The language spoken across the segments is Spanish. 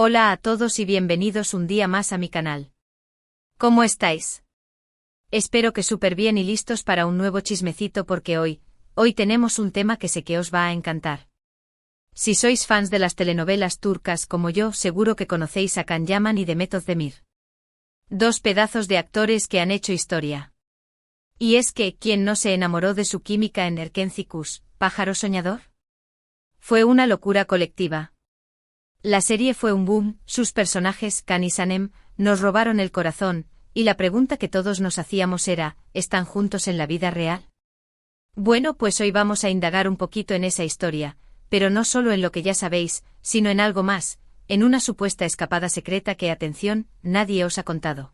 Hola a todos y bienvenidos un día más a mi canal. ¿Cómo estáis? Espero que súper bien y listos para un nuevo chismecito porque hoy tenemos un tema que sé que os va a encantar. Si sois fans de las telenovelas turcas como yo, seguro que conocéis a Can Yaman y Demet Özdemir. Dos pedazos de actores que han hecho historia. Y es que, ¿quién no se enamoró de su química en Erkenci Pájaro Soñador? Fue una locura colectiva. La serie fue un boom, sus personajes, Can y Sanem, nos robaron el corazón, y la pregunta que todos nos hacíamos era, ¿están juntos en la vida real? Bueno, pues hoy vamos a indagar un poquito en esa historia, pero no solo en lo que ya sabéis, sino en algo más, en una supuesta escapada secreta que, atención, nadie os ha contado.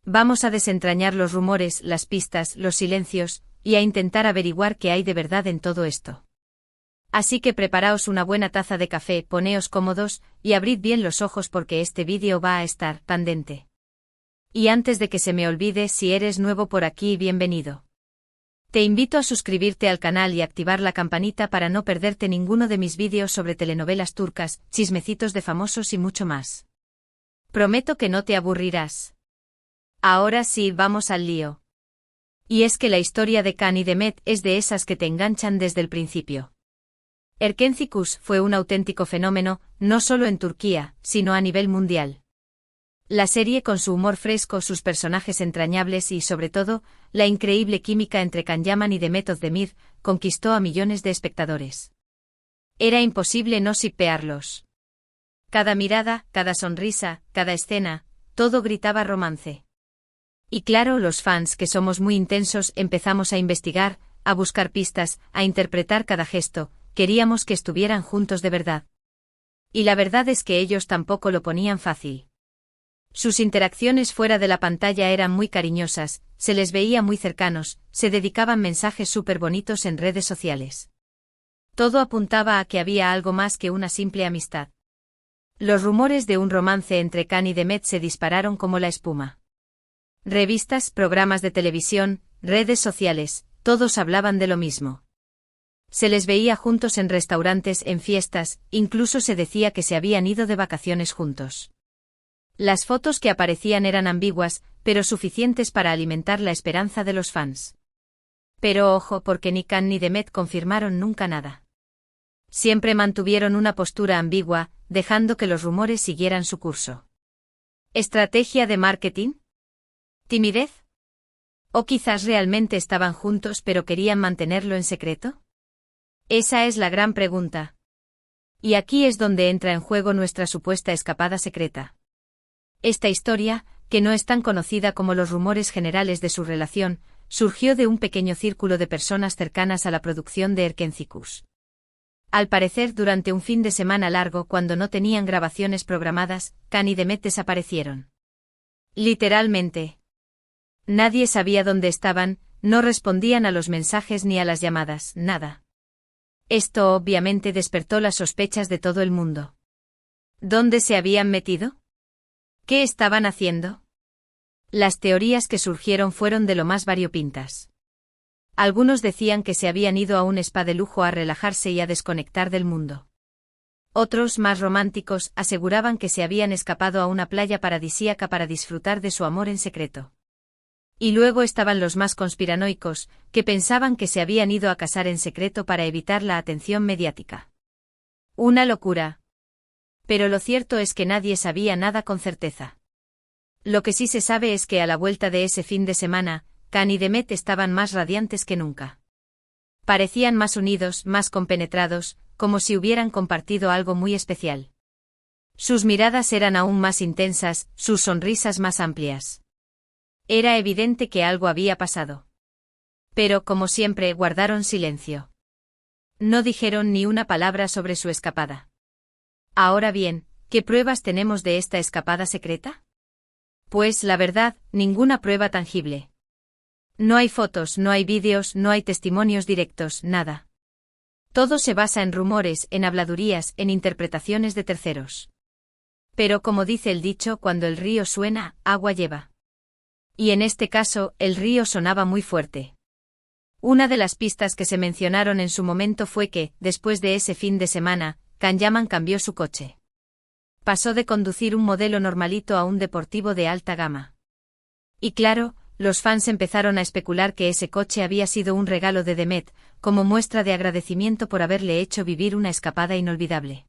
Vamos a desentrañar los rumores, las pistas, los silencios, y a intentar averiguar qué hay de verdad en todo esto. Así que preparaos una buena taza de café, poneos cómodos, y abrid bien los ojos porque este vídeo va a estar candente. Y antes de que se me olvide, si eres nuevo por aquí, bienvenido. Te invito a suscribirte al canal y activar la campanita para no perderte ninguno de mis vídeos sobre telenovelas turcas, chismecitos de famosos y mucho más. Prometo que no te aburrirás. Ahora sí, vamos al lío. Y es que la historia de Can y Demet es de esas que te enganchan desde el principio. Erkenci fue un auténtico fenómeno, no solo en Turquía, sino a nivel mundial. La serie con su humor fresco, sus personajes entrañables y, sobre todo, la increíble química entre Can Yaman y Demet Özdemir, conquistó a millones de espectadores. Era imposible no shippearlos. Cada mirada, cada sonrisa, cada escena, todo gritaba romance. Y claro, los fans que somos muy intensos empezamos a investigar, a buscar pistas, a interpretar cada gesto. Queríamos que estuvieran juntos de verdad. Y la verdad es que ellos tampoco lo ponían fácil. Sus interacciones fuera de la pantalla eran muy cariñosas, se les veía muy cercanos, se dedicaban mensajes súper bonitos en redes sociales. Todo apuntaba a que había algo más que una simple amistad. Los rumores de un romance entre Can y Demet se dispararon como la espuma. Revistas, programas de televisión, redes sociales, todos hablaban de lo mismo. Se les veía juntos en restaurantes, en fiestas, incluso se decía que se habían ido de vacaciones juntos. Las fotos que aparecían eran ambiguas, pero suficientes para alimentar la esperanza de los fans. Pero ojo, porque ni Can ni Demet confirmaron nunca nada. Siempre mantuvieron una postura ambigua, dejando que los rumores siguieran su curso. ¿Estrategia de marketing? ¿Timidez? ¿O quizás realmente estaban juntos pero querían mantenerlo en secreto? Esa es la gran pregunta. Y aquí es donde entra en juego nuestra supuesta escapada secreta. Esta historia, que no es tan conocida como los rumores generales de su relación, surgió de un pequeño círculo de personas cercanas a la producción de Erkenci. Al parecer, durante un fin de semana largo cuando no tenían grabaciones programadas, Can y Demet desaparecieron. Literalmente. Nadie sabía dónde estaban, no respondían a los mensajes ni a las llamadas, nada. Esto obviamente despertó las sospechas de todo el mundo. ¿Dónde se habían metido? ¿Qué estaban haciendo? Las teorías que surgieron fueron de lo más variopintas. Algunos decían que se habían ido a un spa de lujo a relajarse y a desconectar del mundo. Otros, más románticos, aseguraban que se habían escapado a una playa paradisíaca para disfrutar de su amor en secreto. Y luego estaban los más conspiranoicos, que pensaban que se habían ido a casar en secreto para evitar la atención mediática. Una locura. Pero lo cierto es que nadie sabía nada con certeza. Lo que sí se sabe es que a la vuelta de ese fin de semana, Can y Demet estaban más radiantes que nunca. Parecían más unidos, más compenetrados, como si hubieran compartido algo muy especial. Sus miradas eran aún más intensas, sus sonrisas más amplias. Era evidente que algo había pasado. Pero, como siempre, guardaron silencio. No dijeron ni una palabra sobre su escapada. Ahora bien, ¿qué pruebas tenemos de esta escapada secreta? Pues, la verdad, ninguna prueba tangible. No hay fotos, no hay vídeos, no hay testimonios directos, nada. Todo se basa en rumores, en habladurías, en interpretaciones de terceros. Pero como dice el dicho, cuando el río suena, agua lleva. Y en este caso, el río sonaba muy fuerte. Una de las pistas que se mencionaron en su momento fue que, después de ese fin de semana, Can Yaman cambió su coche. pasó de conducir un modelo normalito a un deportivo de alta gama. Y claro, los fans empezaron a especular que ese coche había sido un regalo de Demet, como muestra de agradecimiento por haberle hecho vivir una escapada inolvidable.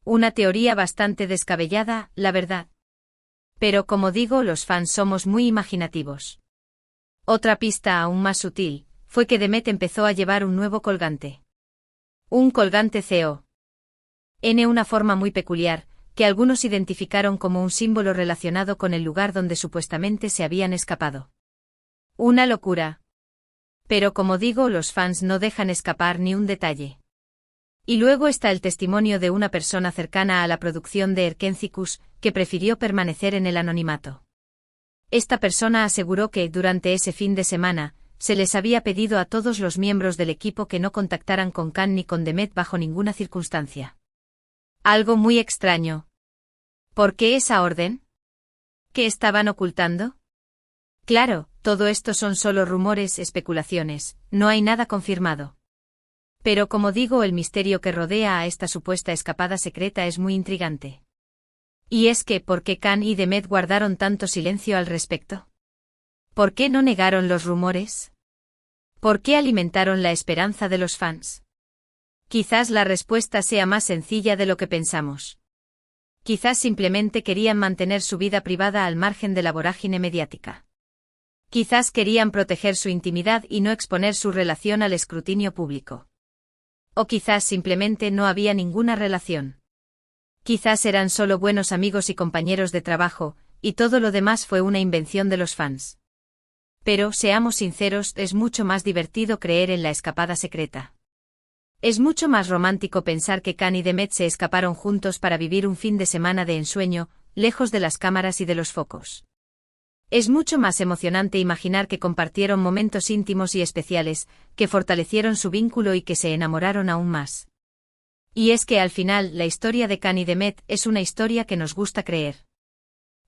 Una teoría bastante descabellada, la verdad. Pero como digo, los fans somos muy imaginativos. Otra pista aún más sutil, fue que Demet empezó a llevar un nuevo colgante. Un colgante CON, una forma muy peculiar, que algunos identificaron como un símbolo relacionado con el lugar donde supuestamente se habían escapado. Una locura. Pero como digo, los fans no dejan escapar ni un detalle. Y luego está el testimonio de una persona cercana a la producción de Erkenciskus, que prefirió permanecer en el anonimato. Esta persona aseguró que, durante ese fin de semana, se les había pedido a todos los miembros del equipo que no contactaran con Can ni con Demet bajo ninguna circunstancia. Algo muy extraño. ¿Por qué esa orden? ¿Qué estaban ocultando? Claro, todo esto son solo rumores, especulaciones, no hay nada confirmado. Pero como digo, el misterio que rodea a esta supuesta escapada secreta es muy intrigante. Y es que, ¿por qué Can y Demet guardaron tanto silencio al respecto? ¿Por qué no negaron los rumores? ¿Por qué alimentaron la esperanza de los fans? Quizás la respuesta sea más sencilla de lo que pensamos. Quizás simplemente querían mantener su vida privada al margen de la vorágine mediática. Quizás querían proteger su intimidad y no exponer su relación al escrutinio público. O quizás simplemente no había ninguna relación. Quizás eran solo buenos amigos y compañeros de trabajo, y todo lo demás fue una invención de los fans. Pero, seamos sinceros, es mucho más divertido creer en la escapada secreta. Es mucho más romántico pensar que Can y Demet se escaparon juntos para vivir un fin de semana de ensueño, lejos de las cámaras y de los focos. Es mucho más emocionante imaginar que compartieron momentos íntimos y especiales, que fortalecieron su vínculo y que se enamoraron aún más. Y es que al final, la historia de Can y Demet es una historia que nos gusta creer.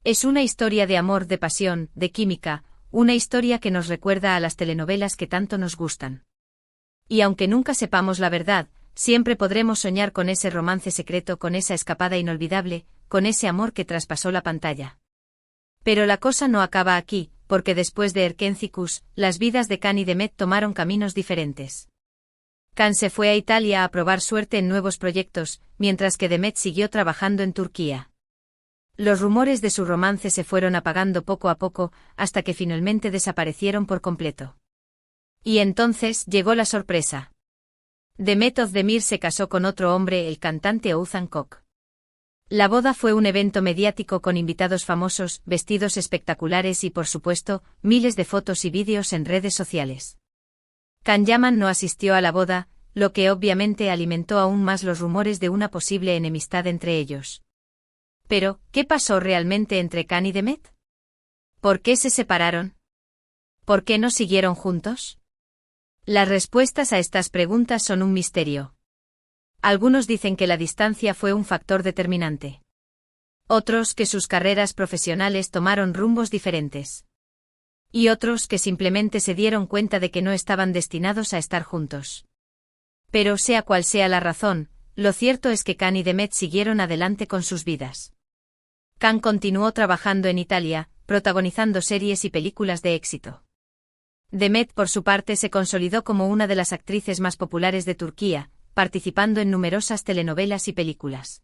Es una historia de amor, de pasión, de química, una historia que nos recuerda a las telenovelas que tanto nos gustan. Y aunque nunca sepamos la verdad, siempre podremos soñar con ese romance secreto, con esa escapada inolvidable, con ese amor que traspasó la pantalla. Pero la cosa no acaba aquí, porque después de Erkenciskus, las vidas de Can y Demet tomaron caminos diferentes. Can se fue a Italia a probar suerte en nuevos proyectos, mientras que Demet siguió trabajando en Turquía. Los rumores de su romance se fueron apagando poco a poco, hasta que finalmente desaparecieron por completo. Y entonces llegó la sorpresa. Demet Özdemir se casó con otro hombre, el cantante Oğuzhan Koç. La boda fue un evento mediático con invitados famosos, vestidos espectaculares y, por supuesto, miles de fotos y vídeos en redes sociales. Can Yaman no asistió a la boda, lo que obviamente alimentó aún más los rumores de una posible enemistad entre ellos. Pero, ¿qué pasó realmente entre Can y Demet? ¿Por qué se separaron? ¿Por qué no siguieron juntos? Las respuestas a estas preguntas son un misterio. Algunos dicen que la distancia fue un factor determinante. Otros que sus carreras profesionales tomaron rumbos diferentes. Y otros que simplemente se dieron cuenta de que no estaban destinados a estar juntos. Pero sea cual sea la razón, lo cierto es que Can y Demet siguieron adelante con sus vidas. Can continuó trabajando en Italia, protagonizando series y películas de éxito. Demet, por su parte, se consolidó como una de las actrices más populares de Turquía, participando en numerosas telenovelas y películas.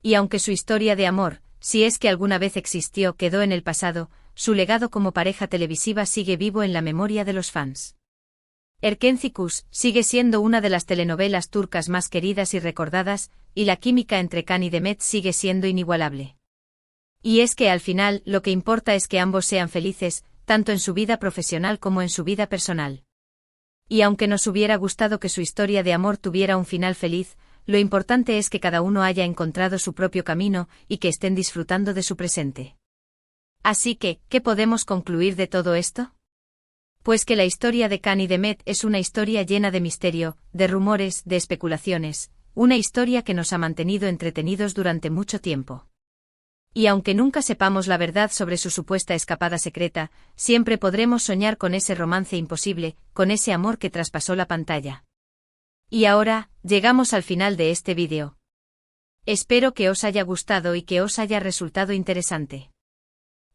Y aunque su historia de amor, si es que alguna vez existió, quedó en el pasado, su legado como pareja televisiva sigue vivo en la memoria de los fans. Erkenciskus sigue siendo una de las telenovelas turcas más queridas y recordadas, y la química entre Can y Demet sigue siendo inigualable. Y es que al final, lo que importa es que ambos sean felices, tanto en su vida profesional como en su vida personal. Y aunque nos hubiera gustado que su historia de amor tuviera un final feliz, lo importante es que cada uno haya encontrado su propio camino y que estén disfrutando de su presente. Así que, ¿qué podemos concluir de todo esto? Pues que la historia de Can y Demet es una historia llena de misterio, de rumores, de especulaciones, una historia que nos ha mantenido entretenidos durante mucho tiempo. Y aunque nunca sepamos la verdad sobre su supuesta escapada secreta, siempre podremos soñar con ese romance imposible, con ese amor que traspasó la pantalla. Y ahora, llegamos al final de este vídeo. Espero que os haya gustado y que os haya resultado interesante.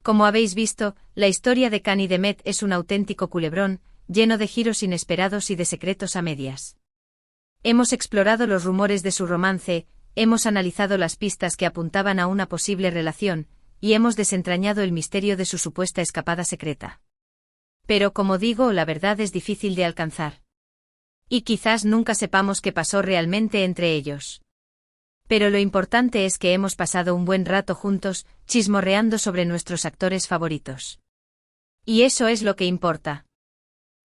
Como habéis visto, la historia de Khan y Demet es un auténtico culebrón, lleno de giros inesperados y de secretos a medias. Hemos explorado los rumores de su romance, hemos analizado las pistas que apuntaban a una posible relación, y hemos desentrañado el misterio de su supuesta escapada secreta. Pero como digo, la verdad es difícil de alcanzar. Y quizás nunca sepamos qué pasó realmente entre ellos. Pero lo importante es que hemos pasado un buen rato juntos, chismorreando sobre nuestros actores favoritos. Y eso es lo que importa.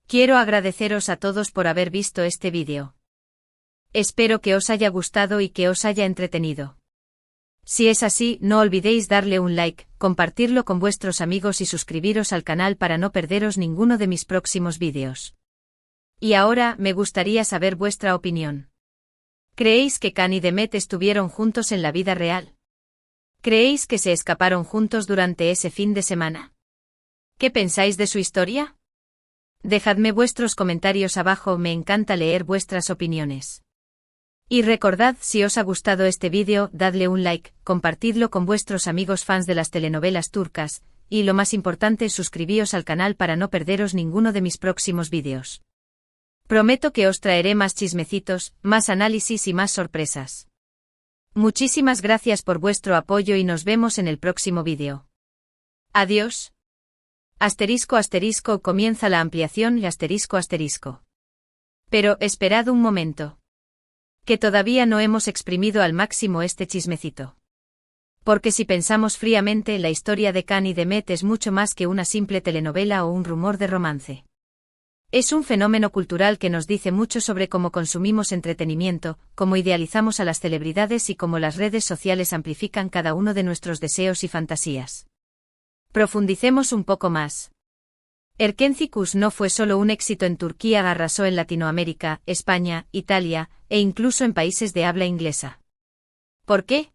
Quiero agradeceros a todos por haber visto este vídeo. Espero que os haya gustado y que os haya entretenido. Si es así, no olvidéis darle un like, compartirlo con vuestros amigos y suscribiros al canal para no perderos ninguno de mis próximos vídeos. Y ahora, me gustaría saber vuestra opinión. ¿Creéis que Khan y Demet estuvieron juntos en la vida real? ¿Creéis que se escaparon juntos durante ese fin de semana? ¿Qué pensáis de su historia? Dejadme vuestros comentarios abajo, me encanta leer vuestras opiniones. Y recordad, si os ha gustado este vídeo, dadle un like, compartidlo con vuestros amigos fans de las telenovelas turcas, y lo más importante, suscribíos al canal para no perderos ninguno de mis próximos vídeos. Prometo que os traeré más chismecitos, más análisis y más sorpresas. Muchísimas gracias por vuestro apoyo y nos vemos en el próximo vídeo. Adiós. Asterisco asterisco, comienza la ampliación y asterisco asterisco. Pero esperad un momento. Que todavía no hemos exprimido al máximo este chismecito. Porque si pensamos fríamente, la historia de Khan y Demet es mucho más que una simple telenovela o un rumor de romance. Es un fenómeno cultural que nos dice mucho sobre cómo consumimos entretenimiento, cómo idealizamos a las celebridades y cómo las redes sociales amplifican cada uno de nuestros deseos y fantasías. Profundicemos un poco más. Erkenci no fue solo un éxito en Turquía, arrasó en Latinoamérica, España, Italia, e incluso en países de habla inglesa. ¿Por qué?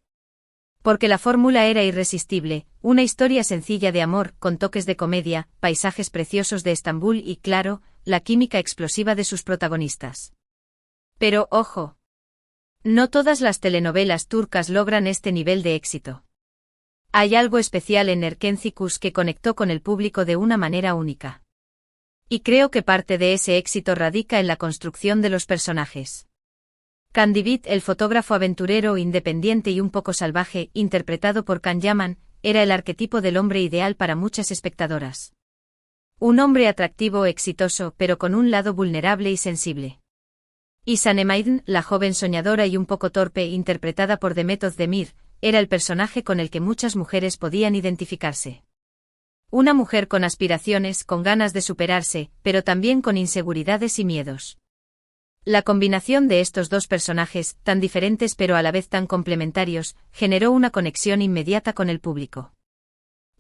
Porque la fórmula era irresistible, una historia sencilla de amor, con toques de comedia, paisajes preciosos de Estambul y, claro, la química explosiva de sus protagonistas. Pero, ojo. No todas las telenovelas turcas logran este nivel de éxito. Hay algo especial en Erkenci que conectó con el público de una manera única. Y creo que parte de ese éxito radica en la construcción de los personajes. Kandibit, el fotógrafo aventurero, independiente y un poco salvaje, interpretado por Can Yaman, era el arquetipo del hombre ideal para muchas espectadoras. Un hombre atractivo, exitoso, pero con un lado vulnerable y sensible. Y Sanem, la joven soñadora y un poco torpe, interpretada por Demet Özdemir, era el personaje con el que muchas mujeres podían identificarse. Una mujer con aspiraciones, con ganas de superarse, pero también con inseguridades y miedos. La combinación de estos dos personajes, tan diferentes pero a la vez tan complementarios, generó una conexión inmediata con el público.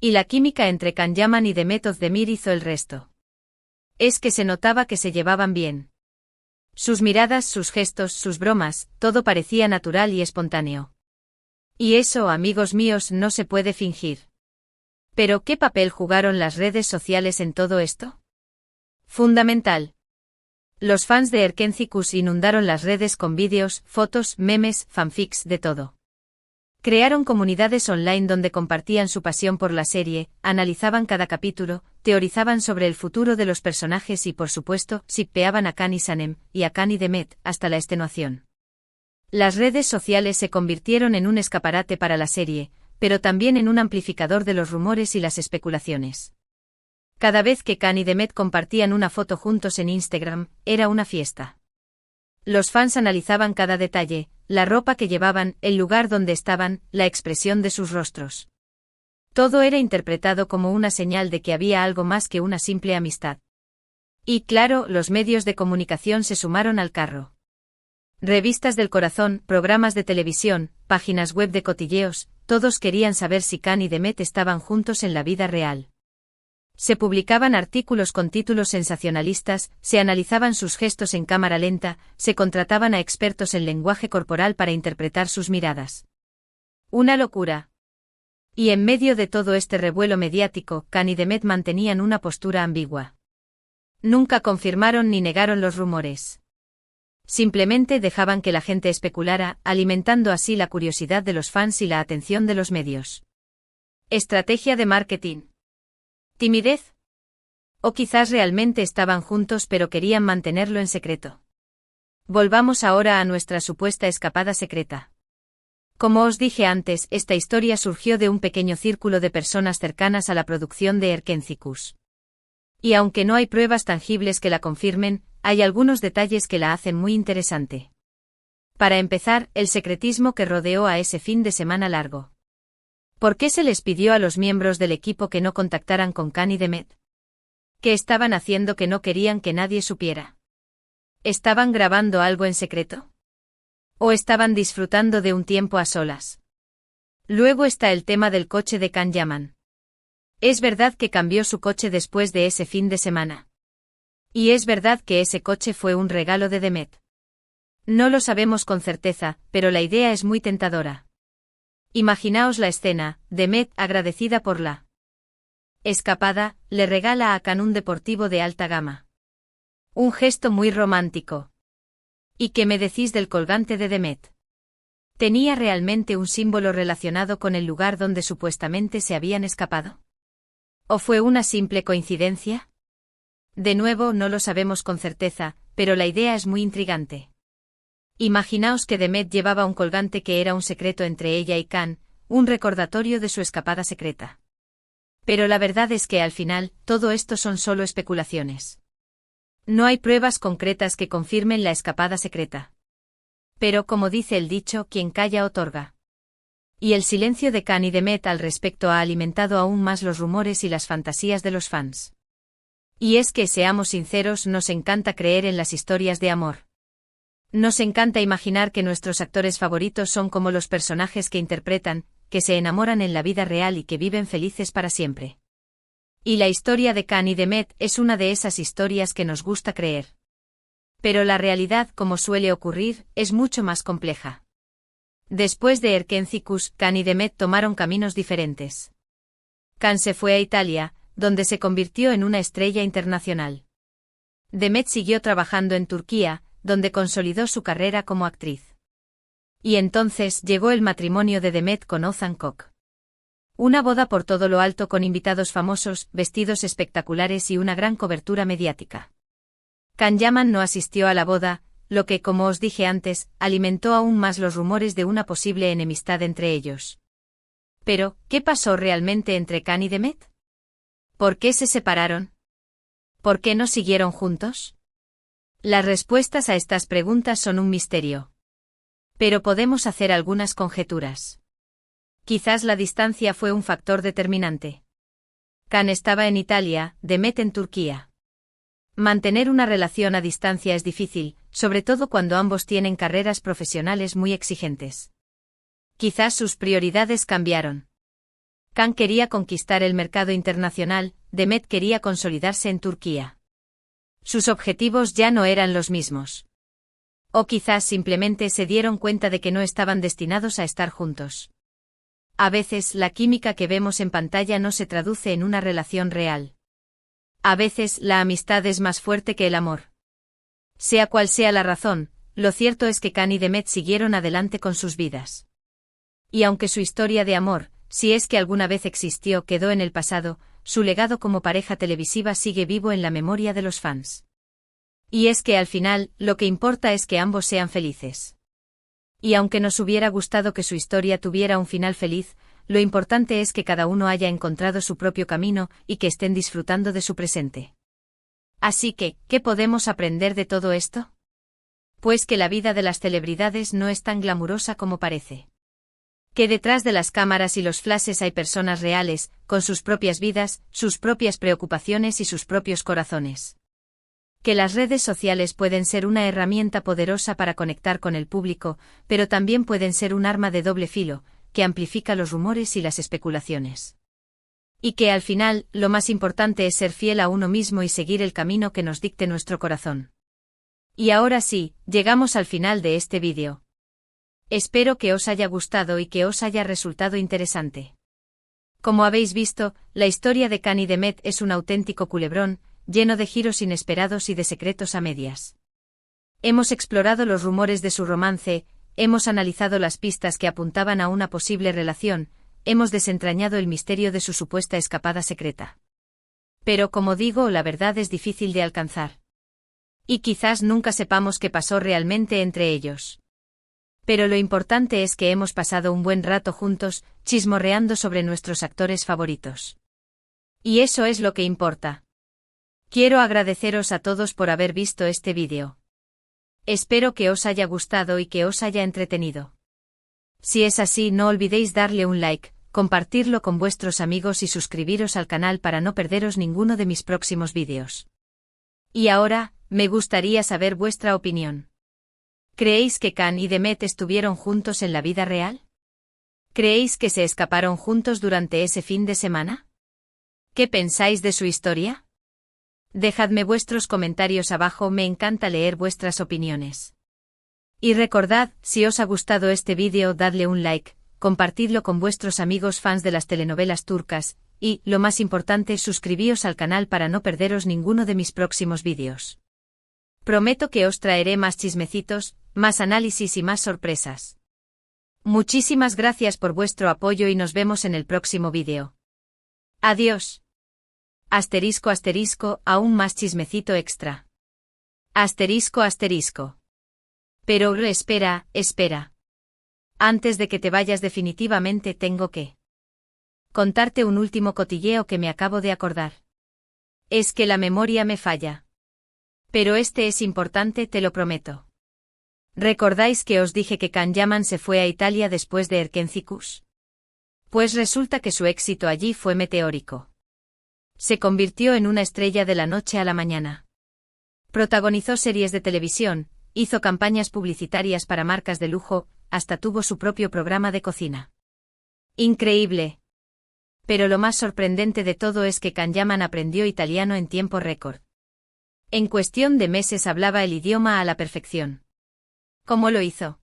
Y la química entre Can Yaman y Demet Özdemir hizo el resto. Es que se notaba que se llevaban bien. Sus miradas, sus gestos, sus bromas, todo parecía natural y espontáneo. Y eso, amigos míos, no se puede fingir. ¿Pero qué papel jugaron las redes sociales en todo esto? Fundamental. Los fans de Erkenci inundaron las redes con vídeos, fotos, memes, fanfics, de todo. Crearon comunidades online donde compartían su pasión por la serie, analizaban cada capítulo, teorizaban sobre el futuro de los personajes y, por supuesto, shippeaban a Khan y Sanem, y a Khan y Demet, hasta la extenuación. Las redes sociales se convirtieron en un escaparate para la serie, pero también en un amplificador de los rumores y las especulaciones. Cada vez que Khan y Demet compartían una foto juntos en Instagram, era una fiesta. Los fans analizaban cada detalle, la ropa que llevaban, el lugar donde estaban, la expresión de sus rostros. Todo era interpretado como una señal de que había algo más que una simple amistad. Y claro, los medios de comunicación se sumaron al carro. Revistas del corazón, programas de televisión, páginas web de cotilleos, todos querían saber si Khan y Demet estaban juntos en la vida real. Se publicaban artículos con títulos sensacionalistas, se analizaban sus gestos en cámara lenta, se contrataban a expertos en lenguaje corporal para interpretar sus miradas. Una locura. Y en medio de todo este revuelo mediático, Khan y Demet mantenían una postura ambigua. Nunca confirmaron ni negaron los rumores. Simplemente dejaban que la gente especulara, alimentando así la curiosidad de los fans y la atención de los medios. Estrategia de marketing. ¿Timidez? O quizás realmente estaban juntos pero querían mantenerlo en secreto. Volvamos ahora a nuestra supuesta escapada secreta. Como os dije antes, esta historia surgió de un pequeño círculo de personas cercanas a la producción de Erkencicus. Y aunque no hay pruebas tangibles que la confirmen, hay algunos detalles que la hacen muy interesante. Para empezar, el secretismo que rodeó a ese fin de semana largo. ¿Por qué se les pidió a los miembros del equipo que no contactaran con Khan y Demet? ¿Qué estaban haciendo que no querían que nadie supiera? ¿Estaban grabando algo en secreto? ¿O estaban disfrutando de un tiempo a solas? Luego está el tema del coche de Can Yaman. Es verdad que cambió su coche después de ese fin de semana. Y es verdad que ese coche fue un regalo de Demet. No lo sabemos con certeza, pero la idea es muy tentadora. Imaginaos la escena, Demet, agradecida por la escapada, le regala a Can un deportivo de alta gama. Un gesto muy romántico. ¿Y qué me decís del colgante de Demet? ¿Tenía realmente un símbolo relacionado con el lugar donde supuestamente se habían escapado? ¿O fue una simple coincidencia? De nuevo, no lo sabemos con certeza, pero la idea es muy intrigante. Imaginaos que Demet llevaba un colgante que era un secreto entre ella y Can, un recordatorio de su escapada secreta. Pero la verdad es que al final, todo esto son solo especulaciones. No hay pruebas concretas que confirmen la escapada secreta. Pero como dice el dicho, quien calla otorga. Y el silencio de Can y Demet al respecto ha alimentado aún más los rumores y las fantasías de los fans. Y es que, seamos sinceros, nos encanta creer en las historias de amor. Nos encanta imaginar que nuestros actores favoritos son como los personajes que interpretan, que se enamoran en la vida real y que viven felices para siempre. Y la historia de Can y Demet es una de esas historias que nos gusta creer. Pero la realidad, como suele ocurrir, es mucho más compleja. Después de Erkencicus, Can y Demet tomaron caminos diferentes. Can se fue a Italia, donde se convirtió en una estrella internacional. Demet siguió trabajando en Turquía, donde consolidó su carrera como actriz. Y entonces llegó el matrimonio de Demet con Ozan Koç. Una boda por todo lo alto con invitados famosos, vestidos espectaculares y una gran cobertura mediática. Can Yaman no asistió a la boda, lo que, como os dije antes, alimentó aún más los rumores de una posible enemistad entre ellos. Pero, ¿qué pasó realmente entre Can y Demet? ¿Por qué se separaron? ¿Por qué no siguieron juntos? Las respuestas a estas preguntas son un misterio. Pero podemos hacer algunas conjeturas. Quizás la distancia fue un factor determinante. Can estaba en Italia, Demet en Turquía. Mantener una relación a distancia es difícil, sobre todo cuando ambos tienen carreras profesionales muy exigentes. Quizás sus prioridades cambiaron. Can quería conquistar el mercado internacional, Demet quería consolidarse en Turquía. Sus objetivos ya no eran los mismos. O quizás simplemente se dieron cuenta de que no estaban destinados a estar juntos. A veces la química que vemos en pantalla no se traduce en una relación real. A veces la amistad es más fuerte que el amor. Sea cual sea la razón, lo cierto es que Can y Demet siguieron adelante con sus vidas. Y aunque su historia de amor, si es que alguna vez existió, quedó en el pasado, su legado como pareja televisiva sigue vivo en la memoria de los fans. Y es que al final, lo que importa es que ambos sean felices. Y aunque nos hubiera gustado que su historia tuviera un final feliz, lo importante es que cada uno haya encontrado su propio camino y que estén disfrutando de su presente. Así que, ¿qué podemos aprender de todo esto? Pues que la vida de las celebridades no es tan glamurosa como parece. Que detrás de las cámaras y los flashes hay personas reales, con sus propias vidas, sus propias preocupaciones y sus propios corazones. Que las redes sociales pueden ser una herramienta poderosa para conectar con el público, pero también pueden ser un arma de doble filo, que amplifica los rumores y las especulaciones. Y que al final, lo más importante es ser fiel a uno mismo y seguir el camino que nos dicte nuestro corazón. Y ahora sí, llegamos al final de este vídeo. Espero que os haya gustado y que os haya resultado interesante. Como habéis visto, la historia de Can y Demet es un auténtico culebrón, lleno de giros inesperados y de secretos a medias. Hemos explorado los rumores de su romance, hemos analizado las pistas que apuntaban a una posible relación, hemos desentrañado el misterio de su supuesta escapada secreta. Pero como digo, la verdad es difícil de alcanzar. Y quizás nunca sepamos qué pasó realmente entre ellos. Pero lo importante es que hemos pasado un buen rato juntos, chismorreando sobre nuestros actores favoritos. Y eso es lo que importa. Quiero agradeceros a todos por haber visto este vídeo. Espero que os haya gustado y que os haya entretenido. Si es así, no olvidéis darle un like, compartirlo con vuestros amigos y suscribiros al canal para no perderos ninguno de mis próximos vídeos. Y ahora, me gustaría saber vuestra opinión. ¿Creéis que Can y Demet estuvieron juntos en la vida real? ¿Creéis que se escaparon juntos durante ese fin de semana? ¿Qué pensáis de su historia? Dejadme vuestros comentarios abajo, me encanta leer vuestras opiniones. Y recordad, si os ha gustado este vídeo, dadle un like, compartidlo con vuestros amigos fans de las telenovelas turcas, y, lo más importante, suscribíos al canal para no perderos ninguno de mis próximos vídeos. Prometo que os traeré más chismecitos, más análisis y más sorpresas. Muchísimas gracias por vuestro apoyo y nos vemos en el próximo vídeo. Adiós. Asterisco asterisco, aún más chismecito extra. Asterisco asterisco. Pero espera, espera. Antes de que te vayas definitivamente tengo que contarte un último cotilleo que me acabo de acordar. Es que la memoria me falla. Pero este es importante, te lo prometo. ¿Recordáis que os dije que Can Yaman se fue a Italia después de Erkencikus? Pues resulta que su éxito allí fue meteórico. Se convirtió en una estrella de la noche a la mañana. Protagonizó series de televisión, hizo campañas publicitarias para marcas de lujo, hasta tuvo su propio programa de cocina. Increíble. Pero lo más sorprendente de todo es que Can Yaman aprendió italiano en tiempo récord. En cuestión de meses hablaba el idioma a la perfección. ¿Cómo lo hizo?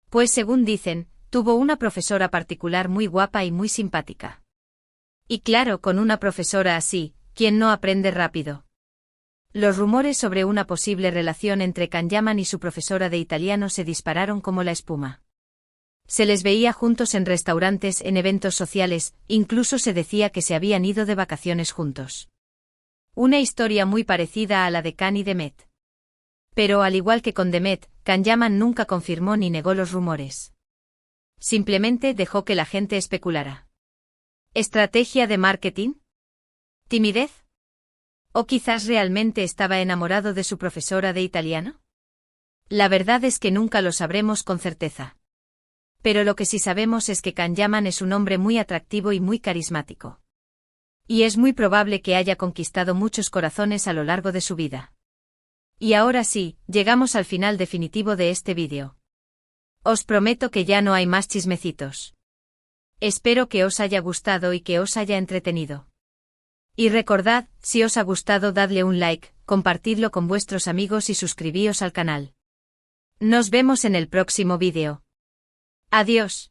Pues según dicen, tuvo una profesora particular muy guapa y muy simpática. Y claro, con una profesora así, ¿quién no aprende rápido? Los rumores sobre una posible relación entre Can Yaman y su profesora de italiano se dispararon como la espuma. Se les veía juntos en restaurantes, en eventos sociales, incluso se decía que se habían ido de vacaciones juntos. Una historia muy parecida a la de Can y Demet. Pero al igual que con Demet, Can Yaman nunca confirmó ni negó los rumores. Simplemente dejó que la gente especulara. ¿Estrategia de marketing? ¿Timidez? ¿O quizás realmente estaba enamorado de su profesora de italiano? La verdad es que nunca lo sabremos con certeza. Pero lo que sí sabemos es que Can Yaman es un hombre muy atractivo y muy carismático. Y es muy probable que haya conquistado muchos corazones a lo largo de su vida. Y ahora sí, llegamos al final definitivo de este vídeo. Os prometo que ya no hay más chismecitos. Espero que os haya gustado y que os haya entretenido. Y recordad, si os ha gustado, dadle un like, compartidlo con vuestros amigos y suscribíos al canal. Nos vemos en el próximo vídeo. Adiós.